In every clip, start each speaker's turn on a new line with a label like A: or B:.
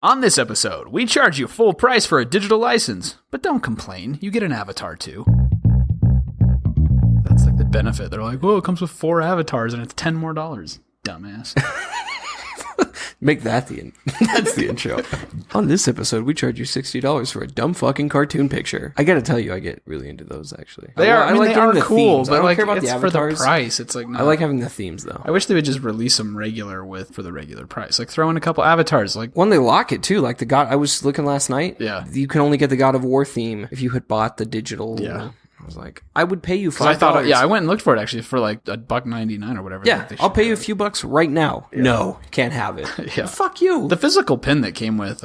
A: On this episode, we charge you full price for a digital license, but don't complain, you get an avatar too. That's like the benefit. They're like, it comes with 4 avatars and it's $10 more. Dumbass.
B: Make that that's the intro. On this episode, we charge you $60 for a dumb fucking cartoon picture. I gotta tell you, I get really into those, actually.
A: They are cool,
B: themes.
A: but
B: I don't care about
A: it's
B: the avatars.
A: For the price. It's like, no.
B: I like having the themes, though.
A: I wish they would just release them for the regular price. Like, throw in a couple avatars. Like,
B: when they lock it, too. Like, the God, I was looking last night.
A: Yeah.
B: You can only get the God of War theme if you had bought the digital.
A: Yeah.
B: I was like, I would pay you $5.
A: I thought, I went and looked for it actually for like $1.99 or whatever.
B: Yeah, I'll pay you a few bucks right now. Yeah. No, can't have it.
A: Yeah.
B: Fuck you.
A: The physical pin that came with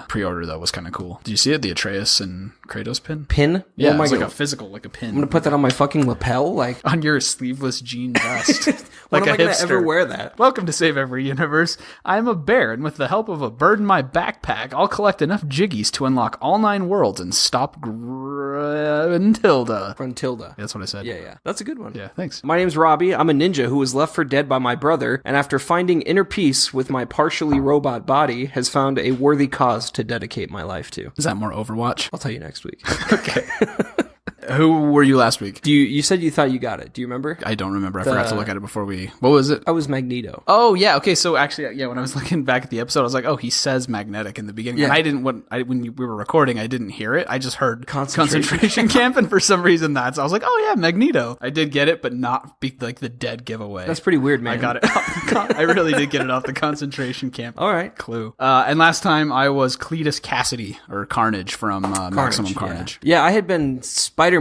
A: pre-order though was kind of cool. Did you see it? The Atreus and Kratos pin?
B: Pin?
A: Yeah, it's like a physical, like a pin.
B: I'm gonna put that on my fucking lapel, like
A: on your sleeveless jean vest.
B: When
A: like
B: am I gonna ever wear that?
A: Welcome to Save Every Universe. I'm a bear, and with the help of a bird in my backpack, I'll collect enough jiggies to unlock all 9 worlds and stop Gruntilda.
B: Gruntilda.
A: That's what I said.
B: Yeah. That's a good one.
A: Yeah, thanks.
B: My name's Robbie. I'm a ninja who was left for dead by my brother, and after finding inner peace with my partially robot body, has found a worthy cause to dedicate my life to.
A: Is that more Overwatch?
B: I'll tell you next week.
A: Okay. Who were you last week?
B: You said you thought you got it. Do you remember?
A: I don't remember. I forgot to look at it before we... What was it?
B: I was Magneto.
A: Oh, yeah. Okay, so actually, yeah, when I was looking back at the episode, I was like, he says magnetic in the beginning.
B: Yeah.
A: And when we were recording, I didn't hear it. I just heard concentration camp, and for some reason I was like, yeah, Magneto. I did get it, but not like the dead giveaway.
B: That's pretty weird, man.
A: I got it. I really did get it off the concentration camp.
B: All right.
A: Clue. And last time I was Cletus Cassidy, or Carnage from Maximum Carnage.
B: Yeah, I had been Spider-Man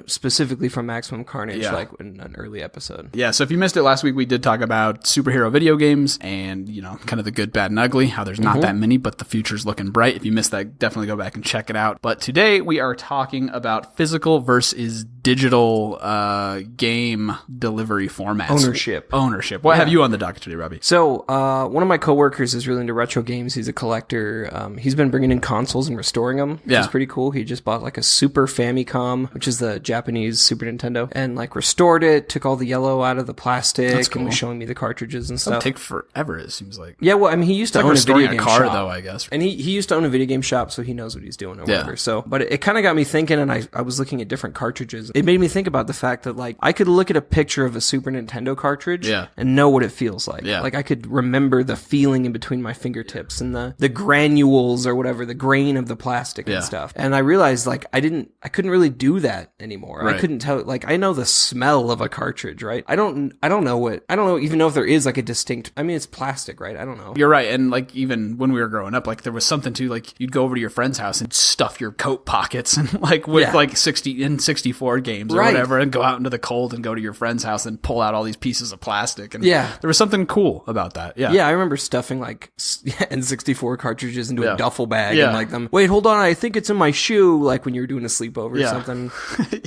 B: specifically from Maximum Carnage, like in an early episode.
A: Yeah, so if you missed it last week, we did talk about superhero video games and, kind of the good, bad, and ugly, how there's not that many, but the future's looking bright. If you missed that, definitely go back and check it out. But today we are talking about physical versus digital game delivery formats. Ownership. What have you on the docket today, Robbie?
B: So, one of my coworkers is really into retro games. He's a collector. He's been bringing in consoles and restoring them, which is pretty cool. He just bought like a Super Famicom, which is the Japanese Super Nintendo, and like restored it, took all the yellow out of the plastic, and was showing me the cartridges and stuff.
A: It'll take forever, it seems like.
B: Yeah, well, I mean, he used to own a video game
A: car,
B: shop,
A: though, I guess.
B: And he used to own a video game shop, so he knows what he's doing or whatever. So, but it kind of got me thinking, and I was looking at different cartridges. It made me think about the fact that like I could look at a picture of a Super Nintendo cartridge and know what it feels like. Yeah. Like I could remember the feeling in between my fingertips and the granules or whatever, the grain of the plastic and stuff. And I realized like I couldn't really do that anymore. Right. I couldn't tell, like I know the smell of a cartridge, right? I don't even know if there is like a distinct, I mean, it's plastic, right? I don't know.
A: You're right. And like even when we were growing up, like there was something to like you'd go over to your friend's house and stuff your coat pockets and like with like 64 games or whatever, and go out into the cold and go to your friend's house and pull out all these pieces of plastic. And there was something cool about that. Yeah,
B: I remember stuffing like N64 cartridges into a duffel bag and like them. Wait, hold on, I think it's in my shoe. Like when you were doing a sleepover or something.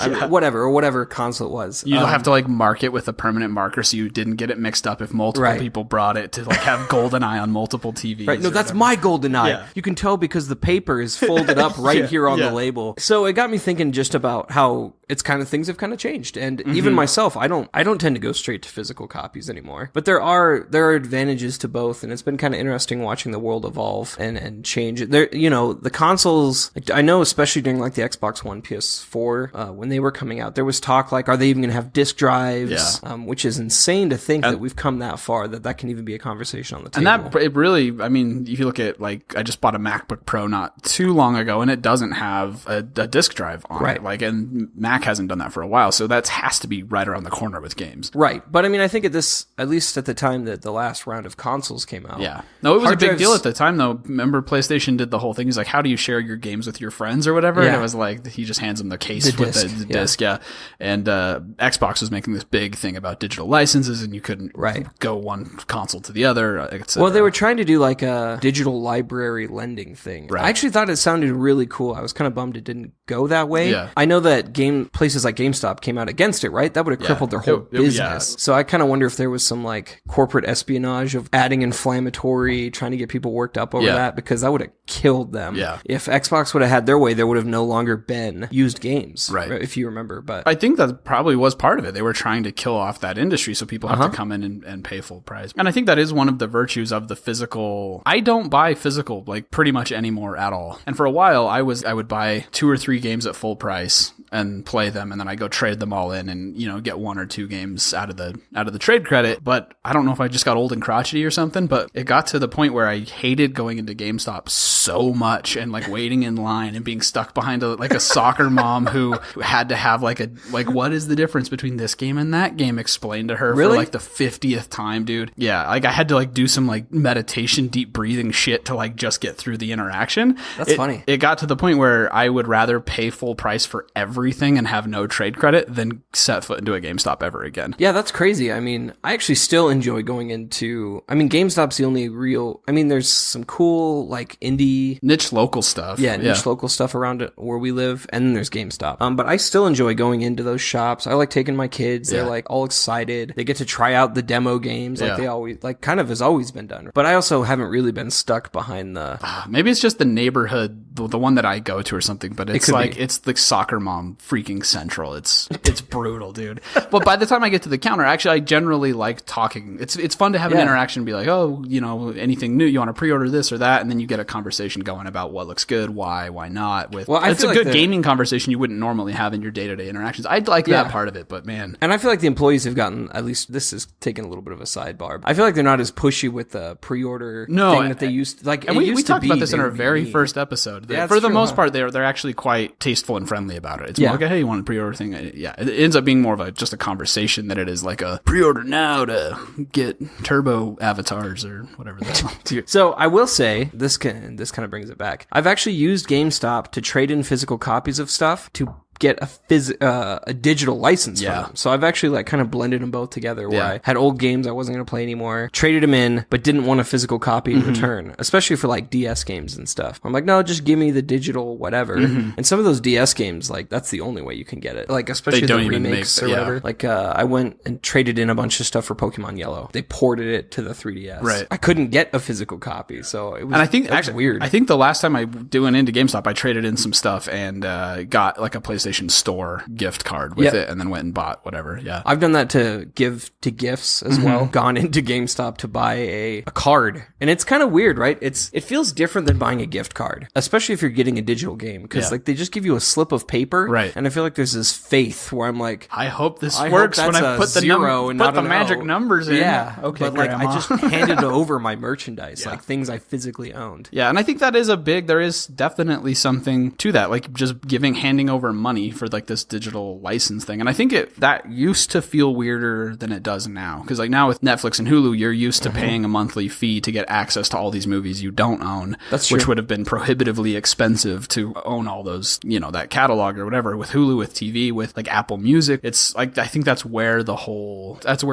B: I mean, whatever console it was.
A: You have to like mark it with a permanent marker so you didn't get it mixed up if multiple people brought it to like have GoldenEye on multiple TVs.
B: Right. No, that's my GoldenEye. Yeah. You can tell because the paper is folded up here on the label. So it got me thinking just about how it's kind of things have kind of changed. And even myself, I don't tend to go straight to physical copies anymore. But there are advantages to both, and it's been kind of interesting watching the world evolve and change. There, the consoles, like, I know especially during like the Xbox One, PS4, when they were coming out, there was talk like, are they even going to have disc drives? Which is insane to think that we've come that far, that can even be a conversation on the table.
A: And that, it really, I mean, if you look at like, I just bought a MacBook Pro not too long ago, and it doesn't have a disc drive on it. Like, and Mac hasn't done that for a while, so that has to be right around the corner with games.
B: Right. But I mean, I think at least at the time that the last round of consoles came out.
A: Yeah. No, it was a big deal at the time, though. Remember, PlayStation did the whole thing. He's like, how do you share your games with your friends or whatever? And it was like, he just hands them the case with the disc. Yeah. And Xbox was making this big thing about digital licenses, and you couldn't go one console to the other.
B: Well, they were trying to do like a digital library lending thing. Right. I actually thought it sounded really cool. I was kind of bummed it didn't go that way. Yeah. I know that places like GameStop came out against it, right? That would have crippled their whole business. So I kind of wonder if there was some like corporate espionage of adding inflammatory, trying to get people worked up over that, because that would have killed them.
A: Yeah.
B: If Xbox would have had their way, there would have no longer been used games.
A: Right.
B: If you remember. But
A: I think that probably was part of it. They were trying to kill off that industry, so people have to come in and pay full price. And I think that is one of the virtues of the physical. I don't buy physical like pretty much anymore at all. And for a while, I would buy 2 or 3 games at full price and play them, and then I go trade them all in and, you know, get 1 or 2 games out of the trade credit. But I don't know if I just got old and crotchety or something, but it got to the point where I hated going into GameStop so much and like waiting in line and being stuck behind a soccer mom who had to have like what is the difference between this game and that game explained to her for like the 50th time, dude. Yeah, like I had to like do some like meditation, deep breathing shit to like just get through the interaction.
B: That's funny.
A: It got to the point where I would rather pay full price for everything and have no trade credit than set foot into a GameStop ever again.
B: Yeah, that's crazy. I mean, I actually still enjoy going into, I mean, GameStop's the only real, I mean, there's some cool like indie
A: niche local stuff.
B: Yeah, niche local stuff around it where we live, and then there's GameStop. But I still enjoy going into those shops. I like taking my kids. They're like all excited. They get to try out the demo games like they always, like kind of has always been done. But I also haven't really been stuck behind the...
A: Maybe it's just the neighborhood, the one that I go to or something, but it's like, it's the soccer mom freaking central. It's brutal, dude. But by the time I get to the counter, actually, I generally like talking. It's fun to have an interaction and be like, oh, you know, anything new? You want to pre-order this or that? And then you get a conversation going about what looks good, why not. It's a good gaming conversation you wouldn't normally have in your day-to-day interactions. I'd like that part of it, but man.
B: And I feel like the employees have gotten, at least this is taking a little bit of a sidebar, I feel like they're not as pushy with the pre-order thing that they used to, like,
A: and we talked about this in our very first episode. For the most part, they're actually quite tasteful and friendly about it. It's more like, hey, you want a pre-order thing? Yeah, it ends up being more of just a conversation than it is like a pre-order now to get turbo avatars or whatever the
B: So I will say, this kind of brings it back. I've actually used GameStop to trade in physical copies of stuff to get a digital license for them. So I've actually like kind of blended them both together where I had old games I wasn't going to play anymore, traded them in, but didn't want a physical copy in return, especially for like DS games and stuff. I'm like, no, just give me the digital whatever. And some of those DS games, like that's the only way you can get it. Like especially the remakes or whatever. Like I went and traded in a bunch of stuff for Pokemon Yellow. They ported it to the 3DS.
A: Right.
B: I couldn't get a physical copy, so it was,
A: and I think
B: actually weird.
A: I think the last time I went into GameStop, I traded in some stuff and got like a PlayStation Store gift card with it, and then went and bought whatever. Yeah,
B: I've done that to give to gifts as well. Gone into GameStop to buy a card, and it's kind of weird, right? It feels different than buying a gift card, especially if you're getting a digital game, because like they just give you a slip of paper,
A: right?
B: And I feel like there's this faith where I'm like,
A: I hope this works when I put the zero and put the magic numbers in.
B: Yeah,
A: okay,
B: but like I just handed over my merchandise, like things I physically owned.
A: Yeah, and I think that is there is definitely something to that, like just handing over money for like this digital license thing. And I think that used to feel weirder than it does now, because like now with Netflix and Hulu, you're used to paying a monthly fee to get access to all these movies you don't own. That's true. Which would have been prohibitively expensive to own all those, you know, that catalog or whatever. With Hulu, with TV, with like Apple Music, it's like I think that's where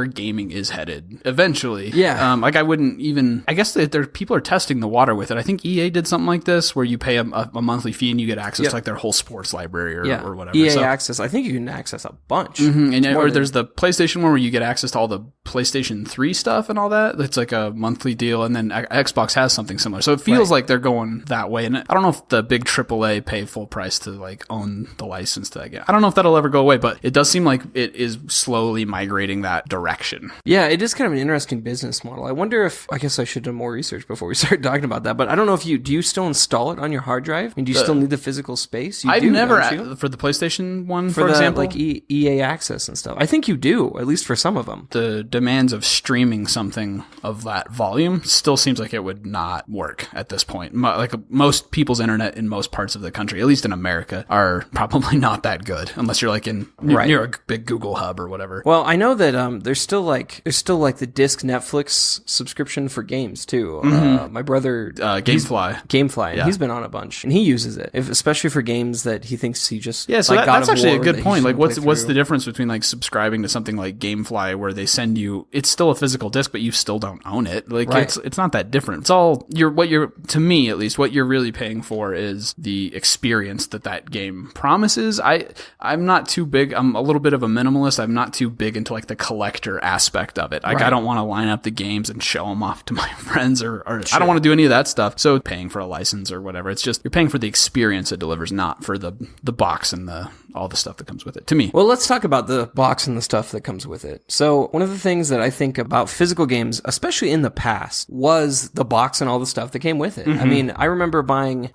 A: gaming is headed eventually.
B: Yeah.
A: Like I wouldn't even, I guess that people are testing the water with it. I think EA did something like this where you pay a monthly fee and you get access to like their whole sports library or whatever.
B: EA access. I think you can access a bunch.
A: There's the PlayStation one where you get access to all the PlayStation 3 stuff and all that. It's like a monthly deal, and then Xbox has something similar. So it feels like they're going that way. And I don't know if the big AAA pay full price to like own the license to that game. I don't know if that'll ever go away, but it does seem like it is slowly migrating that direction.
B: Yeah, it is kind of an interesting business model. I wonder if, I guess I should do more research before we start talking about that, but I don't know if do you still install it on your hard drive? I mean, do you still need the physical space?
A: I've never, for the PlayStation one, for example,
B: like EA access and stuff. I think you do, at least for some of them.
A: The demands of streaming something of that volume still seems like it would not work at this point. Like most people's internet in most parts of the country, at least in America, are probably not that good unless you're like near a big Google hub or whatever.
B: Well, I know that there's still like the disc Netflix subscription for games too. My brother
A: Gamefly,
B: and he's been on a bunch and he uses it, especially for games that he thinks he just
A: Yeah, so
B: like
A: that's actually a good point. Like, what's
B: through.
A: the difference between like subscribing to something like GameFly, where they send you, it's still a physical disc, but you still don't own it. Like, it's not that different. It's all to me at least, what you're really paying for is the experience that game promises. I'm not too big. I'm a little bit of a minimalist. I'm not too big into like the collector aspect of it. Like, I don't want to line up the games and show them off to my friends, or I don't want to do any of that stuff. So paying for a license or whatever, it's just you're paying for the experience it delivers, not for the box and all the stuff that comes with it, to me.
B: Well, let's talk about the box and the stuff that comes with it. So one of the things that I think about physical games, especially in the past, was the box and all the stuff that came with it. I mean, I remember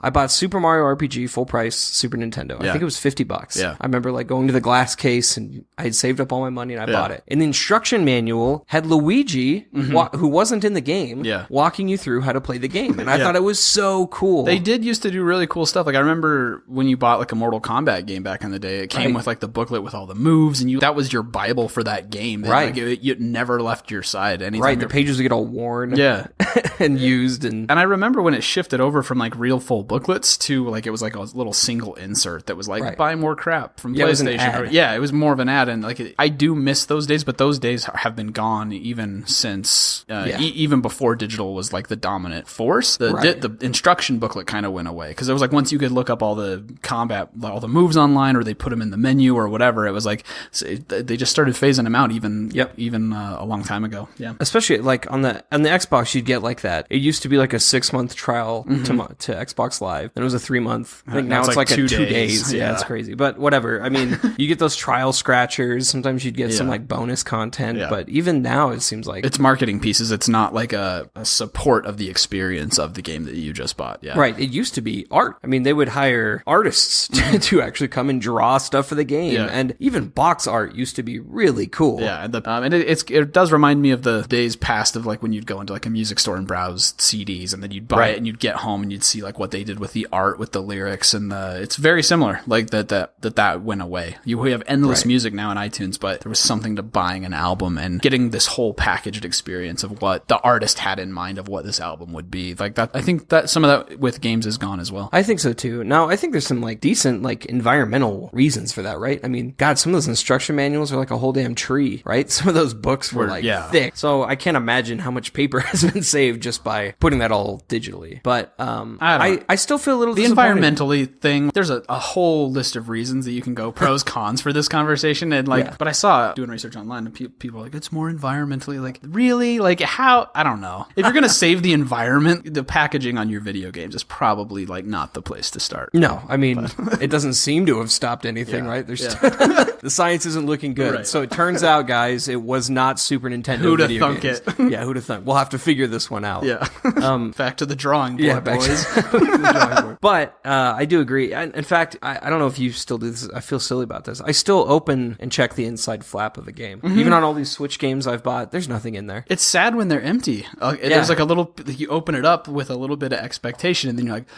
B: I bought Super Mario RPG full price Super Nintendo. I think it was $50.
A: Yeah.
B: I remember like going to the glass case, and I had saved up all my money and I bought it. And the instruction manual had Luigi, who wasn't in the game, walking you through how to play the game. And I thought it was so cool.
A: They did used to do really cool stuff. Like, I remember when you bought like a Mortal Kombat game back in the day, it came with like the booklet with all the moves, and that was your Bible for that game. And, like, it never left your side. Anytime
B: the pages would get all worn and used. And
A: I remember when it shifted over from like real full booklets to like, it was like a little single insert that was like, buy more crap from PlayStation. It was more of an ad. And like, I do miss those days, but those days have been gone even since, even before digital was like the dominant force. The instruction booklet kind of went away, because it was like, once you could look up all the all the moves online, or they put them in the menu or whatever, it was like, they just started phasing them out even a long time ago. Yeah.
B: Especially like on the Xbox, you'd get like that. It used to be like a 6-month trial to Xbox Live. Then it was a 3-month. I think now it's like a 2 days. Yeah, it's crazy. But whatever. I mean, you get those trial scratchers. Sometimes you'd get some like bonus content. Yeah. But even now, it seems like
A: it's marketing pieces. It's not like a support of the experience of the game that you just bought. Yeah.
B: Right. It used to be art. I mean, they would hire artists to actually come and draw stuff for the game. Yeah. And even box art used to be really cool.
A: Yeah. And it does remind me of the days past of like when you'd go into like a music store and browse CDs, and then you'd buy it and you'd get home and you'd see like what they did with the art, with the lyrics, and it's very similar. Like that went away. We have endless music now in iTunes, but there was something to buying an album and getting this whole packaged experience of what the artist had in mind of what this album would be. Like that, I think that some of that with games is gone as well.
B: I think so too. Now, I think there's some like decent like environmental reasons for that, right? I mean, God, some of those instruction manuals are like a whole damn tree, right? Some of those books were like thick. So I can't imagine how much paper has been saved just by putting that all digitally. But I still feel a little
A: the environmentally thing. There's a whole list of reasons that you can go pros cons for this conversation, and like, but I saw doing research online, and people are like, it's more environmentally, like, really, like, how? I don't know. If you're gonna save the environment, the packaging on your video games is probably like not the place to start.
B: No, I mean, it doesn't seem to have stopped anything, right? There's the science isn't looking good. Right. So it turns out, guys, it was not Super Nintendo
A: who'da
B: video
A: thunk
B: games.
A: It?
B: Yeah, who'da thunk? We'll have to figure this one out.
A: Yeah. Back to the drawing board, boys.
B: To the drawing board. But I do agree. In fact, I don't know if you still do this. I feel silly about this. I still open and check the inside flap of a game. Even on all these Switch games I've bought, there's nothing in there.
A: It's sad when they're empty. There's like a little, you open it up with a little bit of expectation, and then you're like,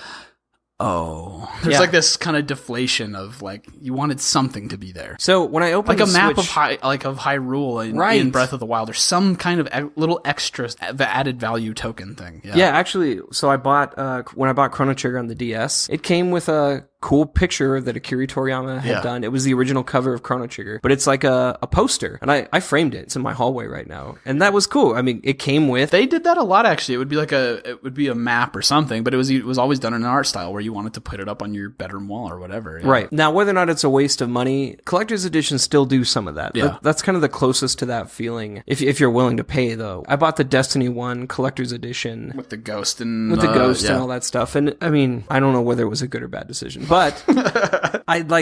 A: oh, there's like this kind of deflation of like, you wanted something to be there.
B: So when I open
A: like a map of Hyrule in Breath of the Wild, there's some kind of little extra added value token thing.
B: Yeah, actually, so I bought when I bought Chrono Trigger on the DS, it came with a cool picture that Akira Toriyama had done. It was the original cover of Chrono Trigger, but it's like a poster, and I framed it. It's in my hallway right now, and that was cool. I mean, it came with.
A: They did that a lot, actually. It would be like a map or something, but it was always done in an art style where you wanted to put it up on your bedroom wall or whatever. Yeah.
B: Right. Now, whether or not it's a waste of money, collector's editions still do some of that.
A: Yeah.
B: That's kind of the closest to that feeling, if you're willing to pay, though. I bought the Destiny 1 collector's edition.
A: With the ghost and...
B: and all that stuff. And, I mean, I don't know whether it was a good or bad decision, but...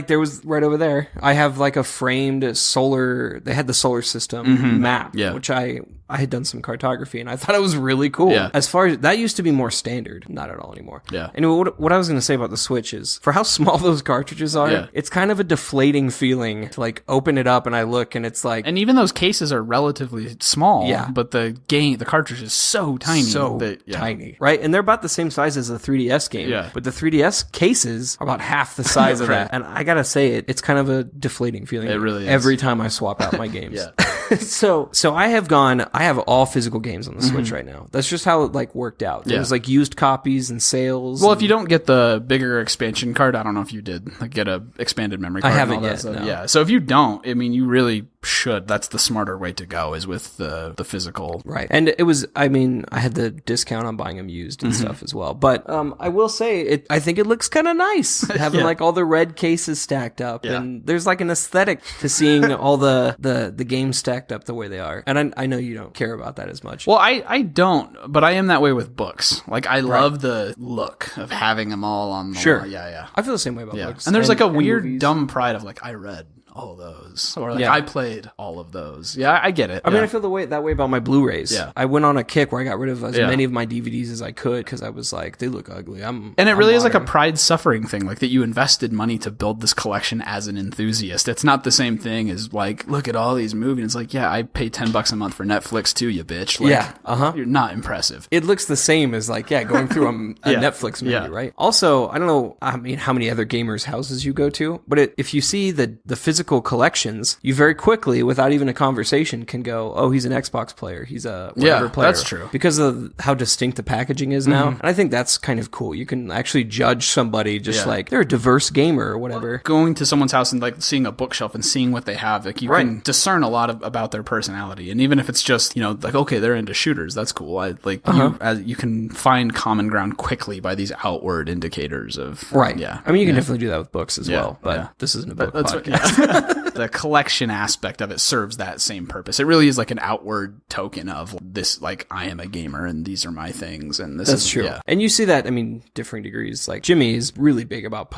B: there was right over there. I have like a framed solar. They had the solar system map, which I had done some cartography, and I thought it was really cool.
A: Yeah.
B: As far as that used to be more standard, not at all anymore.
A: Yeah.
B: Anyway, what I was going to say about the Switch is, for how small those cartridges are, it's kind of a deflating feeling to like open it up and I look and it's like,
A: and even those cases are relatively small. But the cartridge is so tiny,
B: tiny, right? And they're about the same size as a 3DS game.
A: Yeah.
B: But the 3DS cases are about half the size of that. And I gotta say, it's kind of a deflating feeling.
A: It really is.
B: Every time I swap out my games. So I have all physical games on the Switch right now. That's just how it like worked out. There was like used copies and sales.
A: Well, if you don't get the bigger expansion card, I don't know if you did like get a expanded memory card.
B: I haven't
A: and all
B: yet.
A: that stuff.
B: No.
A: Yeah. So if you don't, I mean, you really should. That's the smarter way to go, is with the physical.
B: Right. And it was, I mean, I had the discount on buying them used and stuff as well. But I will say, I think it looks kind of nice having like all the red cases stacked up.
A: Yeah.
B: And there's like an aesthetic to seeing all the games stacked up the way they are. And I know you don't care about that as much.
A: Well, I don't, but I am that way with books. Like, I love the look of having them all on the wall. Yeah.
B: I feel the same way about books.
A: And there's like a weird,
B: movies.
A: dumb pride of like, I read all those, or like I played all of those. Yeah, I get it.
B: I mean, I feel that way about my Blu-rays.
A: Yeah.
B: I went on a kick where I got rid of as many of my DVDs as I could because I was like, they look ugly.
A: And it really is like a pride suffering thing, like that you invested money to build this collection as an enthusiast. It's not the same thing as like, look at all these movies. It's like, yeah, I pay $10 a month for Netflix too, you bitch. Like, you're not impressive.
B: It looks the same as like, going through a Netflix movie, right? Also, I don't know, I mean, how many other gamers' houses you go to, but if you see the physical collections, you very quickly, without even a conversation, can go, oh, he's an Xbox player. He's a whatever player.
A: That's true.
B: Because of how distinct the packaging is now. And I think that's kind of cool. You can actually judge somebody just like, they're a diverse gamer or whatever.
A: Going to someone's house and like seeing a bookshelf and seeing what they have, like you can discern a lot about their personality. And even if it's just, you know, like, okay, they're into shooters, that's cool. You can find common ground quickly by these outward indicators of...
B: Right.
A: Yeah.
B: I mean, you can definitely do that with books as well, but this isn't a book podcast.
A: The collection aspect of it serves that same purpose. It really is like an outward token of this, like, I am a gamer and these are my things, and this is
B: true.
A: Yeah.
B: And you see that, I mean, differing degrees. Like Jimmy is really big about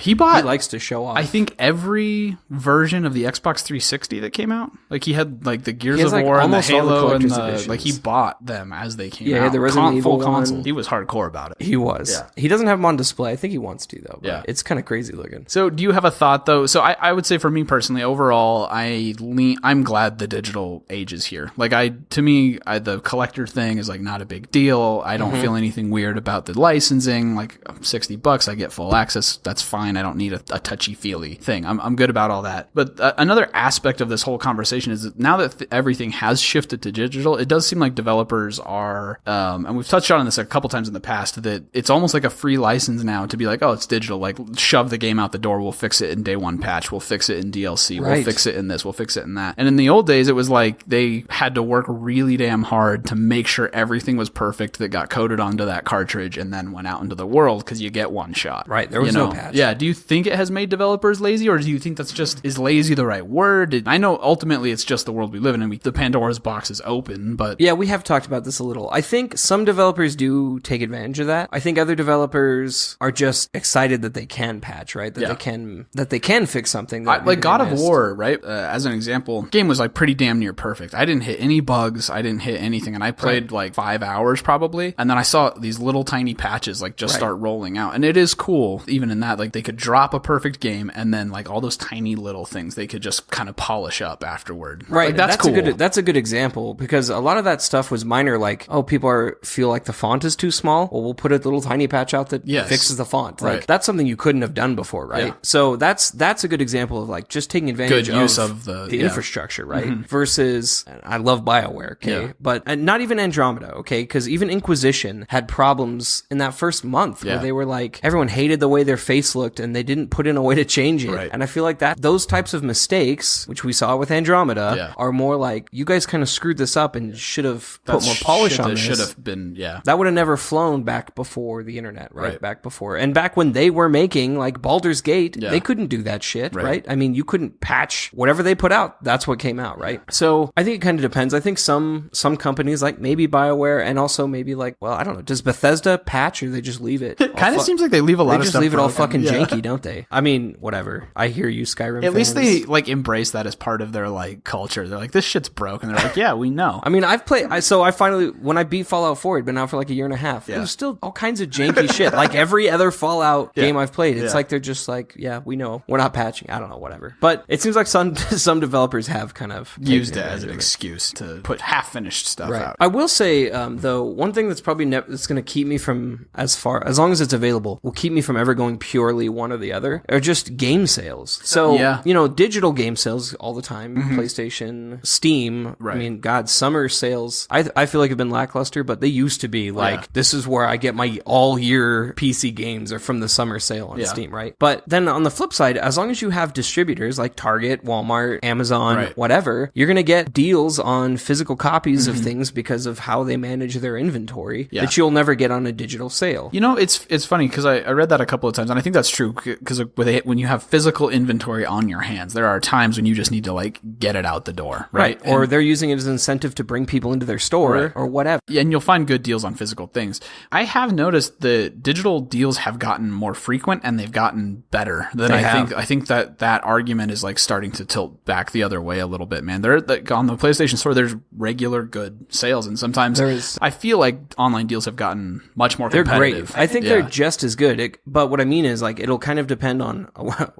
B: he likes to show off.
A: I think every version of the Xbox 360 that came out, like he had like the Gears of
B: like
A: War and the
B: almost all the
A: Halo and
B: editions.
A: like he bought them as they came out.
B: Yeah, the Resident Evil
A: full console.
B: one.
A: He was hardcore about it.
B: He was. Yeah. He doesn't have them on display. I think he wants to though. But
A: yeah.
B: It's kind of crazy looking.
A: So do you have a thought though? So I would say for me personally, overall, I'm glad the digital age is here. Like to me, the collector thing is like not a big deal. I don't feel anything weird about the licensing. Like $60, I get full access. That's fine. I don't need a touchy-feely thing. I'm good about all that. But another aspect of this whole conversation is that now that everything has shifted to digital, it does seem like developers are, and we've touched on this a couple times in the past, that it's almost like a free license now to be like, oh, it's digital. Like, shove the game out the door. We'll fix it in day one patch. We'll fix it in DLC. We'll fix it in this. We'll fix it in that. And in the old days, it was like they had to work really damn hard to make sure everything was perfect that got coded onto that cartridge and then went out into the world, because you get one shot.
B: Right. There was no patch.
A: Yeah. Do you think it has made developers lazy, or do you think that's just, is lazy the right word? I know ultimately it's just the world we live in, and the Pandora's box is open, but...
B: Yeah, we have talked about this a little. I think some developers do take advantage of that. I think other developers are just excited that they can patch, right? That they can fix something. That
A: like God of War, right? As an example, game was like pretty damn near perfect. I didn't hit any bugs. I didn't hit anything. And I played like 5 hours probably. And then I saw these little tiny patches like just start rolling out. And it is cool, even in that, like they could drop a perfect game and then like all those tiny little things they could just kind of polish up afterward.
B: Right.
A: Like, that's cool.
B: That's a good example, because a lot of that stuff was minor, like, oh, people feel like the font is too small. Well, we'll put a little tiny patch out that fixes the font. Like, that's something you couldn't have done before, right? Yeah. So that's a good example of like just taking advantage of the infrastructure, right? Versus, I love BioWare, okay? But not even Andromeda, okay? Because even Inquisition had problems in that first month where they were like, everyone hated the way their face looked and they didn't put in a way to change it. Right. And I feel like those types of mistakes, which we saw with Andromeda, are more like, you guys kind of screwed this up and should have put more polish on this.
A: Should have been,
B: That would have never flown back before the internet, right? Back before. And back when they were making like Baldur's Gate, they couldn't do that shit, right? I mean, you couldn't patch whatever they put out. That's what came out, right? So I think it kind of depends. I think some companies, like maybe BioWare, and also maybe like, well, I don't know, does Bethesda patch, or they just leave it?
A: It kind of seems like they leave a lot of stuff.
B: They just leave it all fucking janky, don't they? I mean, whatever. I hear you, Skyrim
A: At least they like embrace that as part of their like culture. They're like, this shit's broke, and they're like, yeah, we know.
B: I mean, I finally, when I beat Fallout 4, it'd been out for like a year and a half. It was still all kinds of janky shit. Like every other Fallout game I've played, it's like they're just like, yeah, we know. We're not patching. I don't know, whatever. But it seems like some developers have kind of
A: used it as an excuse to put half-finished stuff out.
B: I will say, though, one thing that's probably that's going to keep me from, as long as it's available, will keep me from ever going purely one or the other, are just game sales. So, digital game sales all the time, PlayStation, Steam. Right. I mean, God, summer sales, I feel like have been lackluster, but they used to be like, this is where I get my all-year PC games are from the summer sale on Steam, right? But then on the flip side, as long as you have distributors like Target, Walmart, Amazon, whatever, you're going to get deals on physical copies of things because of how they manage their inventory that you'll never get on a digital sale.
A: It's funny because I read that a couple of times, and I think that's true because when you have physical inventory on your hands, there are times when you just need to like get it out the door, right?
B: Or they're using it as an incentive to bring people into their store or whatever.
A: Yeah, and you'll find good deals on physical things. I have noticed the digital deals have gotten more frequent and they've gotten better than I think that argument is like starting to tilt back the other way a little bit, man. On the PlayStation Store, there's regular good sales, and sometimes I feel like online deals have gotten much more competitive.
B: They're great. I think they're just as good. But what I mean is, like, it'll kind of depend on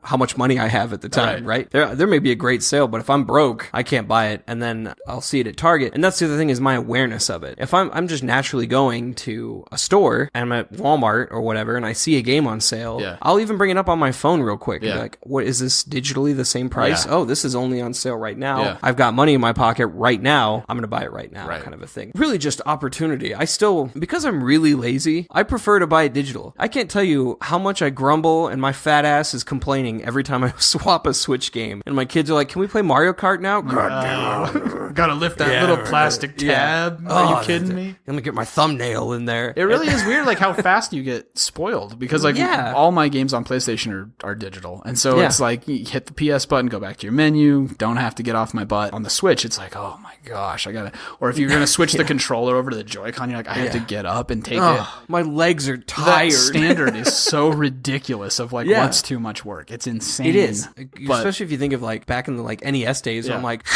B: how much money I have at the time, right? There may be a great sale, but if I'm broke, I can't buy it, and then I'll see it at Target. And that's the other thing, is my awareness of it. If I'm just naturally going to a store and I'm at Walmart or whatever, and I see a game on sale, I'll even bring it up on my phone real quick and be like, what is this digitally the same price? Oh, this is only on sale right now. I've got money in my pocket right now. I'm going to buy it right now, kind of a thing. Really just opportunity. I still, because I'm really lazy, I prefer to buy it digital. I can't tell you how much I grumble and my fat ass is complaining every time I swap a Switch game. And my kids are like, can we play Mario Kart now?
A: Gotta lift that little plastic tab. Are you kidding me?
B: Let me get my thumbnail in there.
A: It really is weird, like how fast you get spoiled, because like all my games on PlayStation are digital, and so it's like you hit the PS button, go back to your menu, don't have to get off my butt. On the Switch, it's like, oh my gosh, I gotta. Or if you're gonna switch the controller over to the Joy-Con, you're like, I have to get up and take it.
B: My legs are tired.
A: That standard is so ridiculous of like what's too much work. It's insane.
B: It is, especially if you think of like back in the like NES days, where I'm like.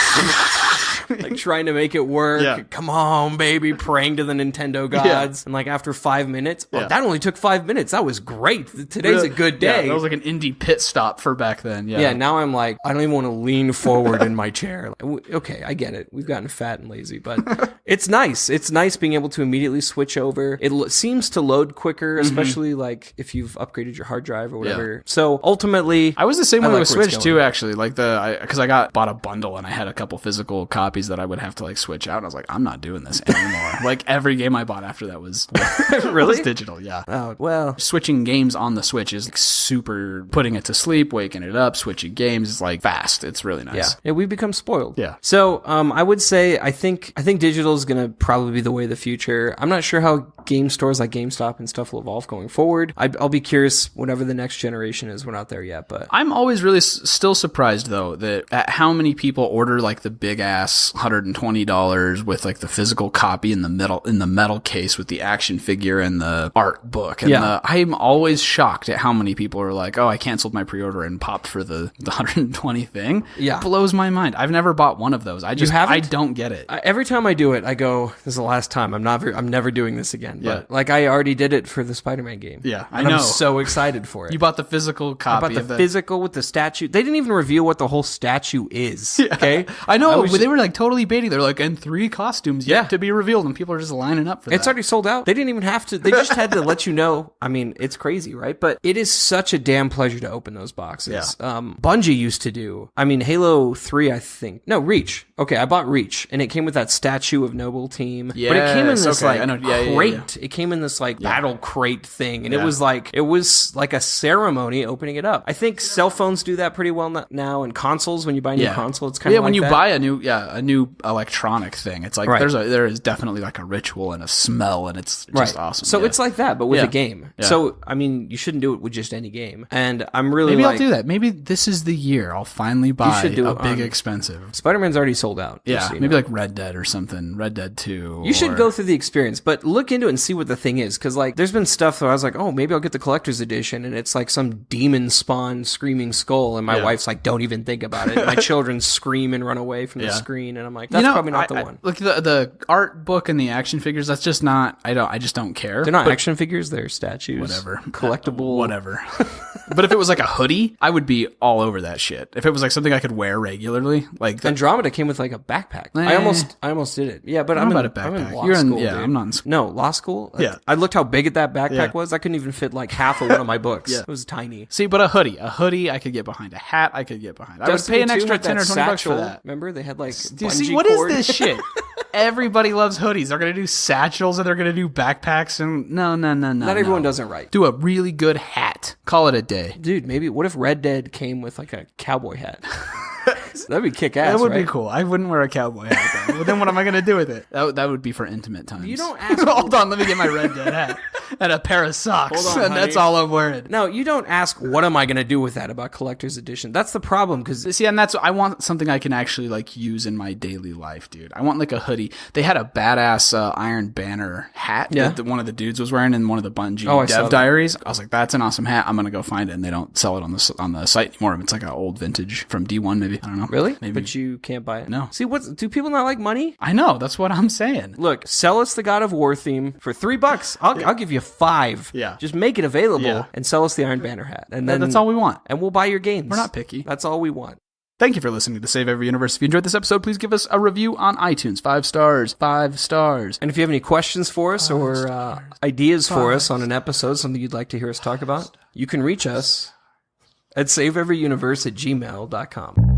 B: Like trying to make it work. Come on, baby, praying to the Nintendo gods. And like after 5 minutes, that only took 5 minutes. That was great. Today's a good day.
A: That was like an indie pit stop for back then.
B: Yeah, now I'm like, I don't even want to lean forward in my chair. Like, okay, I get it. We've gotten fat and lazy, but it's nice. It's nice being able to immediately switch over. It seems to load quicker, especially like if you've upgraded your hard drive or whatever. So ultimately,
A: I was the same way with Switch too, actually. Like because I bought a bundle and I had a couple physical copies that I would have to like switch out, and I was like, I'm not doing this anymore. Like every game I bought after that was was digital.
B: Oh well,
A: switching games on the Switch is like super, putting it to sleep, waking it up, switching games is like fast. It's really nice.
B: Yeah, we've become spoiled.
A: Yeah.
B: So I would say I think digital is gonna probably be the way of the future. I'm not sure how game stores like GameStop and stuff will evolve going forward. I'll be curious whatever the next generation is. We're not there yet, but
A: I'm always really still surprised though that at how many people order like the big ass $120 with like the physical copy in the metal case with the action figure and the art book. And I'm always shocked at how many people are like, oh, I canceled my pre-order and popped for the 120 thing.
B: Yeah.
A: It blows my mind. I've never bought one of those. I don't get it.
B: Every time I do it, I go, this is the last time. I'm never doing this again. But like I already did it for the Spider-Man game.
A: Yeah, I know.
B: I'm so excited for it.
A: You bought the physical copy.
B: I bought the physical with the statue. They didn't even reveal what the whole statue is. Okay.
A: I know. They were like totally baiting. They're like, and 3 costumes yet to be revealed, and people are just lining up for that.
B: It's already sold out. They didn't even have to. They just had to let you know. I mean, it's crazy, right? But it is such a damn pleasure to open those boxes. Yeah. Bungie used to do. I mean, Halo 3, I think. No, Reach. Okay, I bought Reach, and it came with that statue of Noble Team.
A: Yeah,
B: but it came in this crate.
A: Yeah.
B: It came in this like battle crate thing, and it was like a ceremony opening it up. I think cell phones do that pretty well now, and consoles. When you buy a new console, it's kind of like
A: when you
B: that.
A: buy a new electronic thing, it's like there is definitely like a ritual and a smell, and it's just awesome.
B: So it's like that, but with a game. Yeah. So I mean, you shouldn't do it with just any game. And I'm really
A: I'll do that. Maybe this is the year I'll finally buy a big expensive.
B: Spider-Man's already sold sold out.
A: Yeah,
B: so you
A: maybe
B: know.
A: like Red Dead or something. Red Dead 2.
B: You should go through the experience, but look into it and see what the thing is. Because, like, there's been stuff where I was like, oh, maybe I'll get the collector's edition, and it's like some demon spawn screaming skull, and my wife's like, don't even think about it. My children scream and run away from the screen, and I'm like, that's probably not the one.
A: Look, the art book and the action figures, that's just not, I just don't care.
B: They're not action figures, they're statues.
A: Whatever.
B: Collectible.
A: Whatever. But if it was like a hoodie, I would be all over that shit. If it was like something I could wear regularly, like
B: Andromeda came with like a backpack. I almost did it. Yeah, but I'm
A: about
B: in,
A: a backpack.
B: I'm in law
A: You're
B: school.
A: yeah,
B: dude.
A: I'm not in school.
B: No, law school.
A: Yeah.
B: I looked how big that backpack was. I couldn't even fit like half of one of my books. It was tiny.
A: See, but a hoodie, I could get behind. A hat, I could get behind. I would pay an extra 10 or 20 bucks for that.
B: Remember, they had like
A: Dude, see,
B: bungee
A: what
B: cord.
A: is this shit? Everybody loves hoodies. They're gonna do satchels and they're gonna do backpacks and no.
B: Not everyone does it right.
A: Do a really good hat. Call it a day.
B: Dude, maybe what if Red Dead came with like a cowboy hat? That'd be kick ass.
A: That would
B: right?
A: be cool. I wouldn't wear a cowboy hat though. But then what am I gonna do with it? That would be for intimate times.
B: You don't ask.
A: Hold on, let me get my Red Dead hat and a pair of socks,
B: Hold on,
A: and that's
B: honey.
A: all I'm wearing.
B: No, you don't ask. What am I gonna do with that about collector's edition? That's the problem because
A: See, and I want something I can actually like use in my daily life, dude. I want like a hoodie. They had a badass Iron Banner hat that one of the dudes was wearing in one of the Bungie Dev Diaries. I was like, that's an awesome hat. I'm gonna go find it, and they don't sell it on the site anymore. It's like an old vintage from D1, maybe. I don't know.
B: Really?
A: Maybe.
B: But you can't buy it.
A: No.
B: See, do people not like money?
A: I know. That's what I'm saying.
B: Look, sell us the God of War theme for $3. I'll give you 5.
A: Yeah.
B: Just make it available and sell us the Iron Banner hat, and then
A: that's all we want.
B: And we'll buy your games.
A: We're not picky.
B: That's all we want.
A: Thank you for listening to Save Every Universe. If you enjoyed this episode, please give us a review on iTunes. 5 stars. 5 stars.
B: And if you have any questions for us or ideas for us on an episode, something you'd like to hear us talk about, you can reach us at saveeveryuniverse@gmail.com.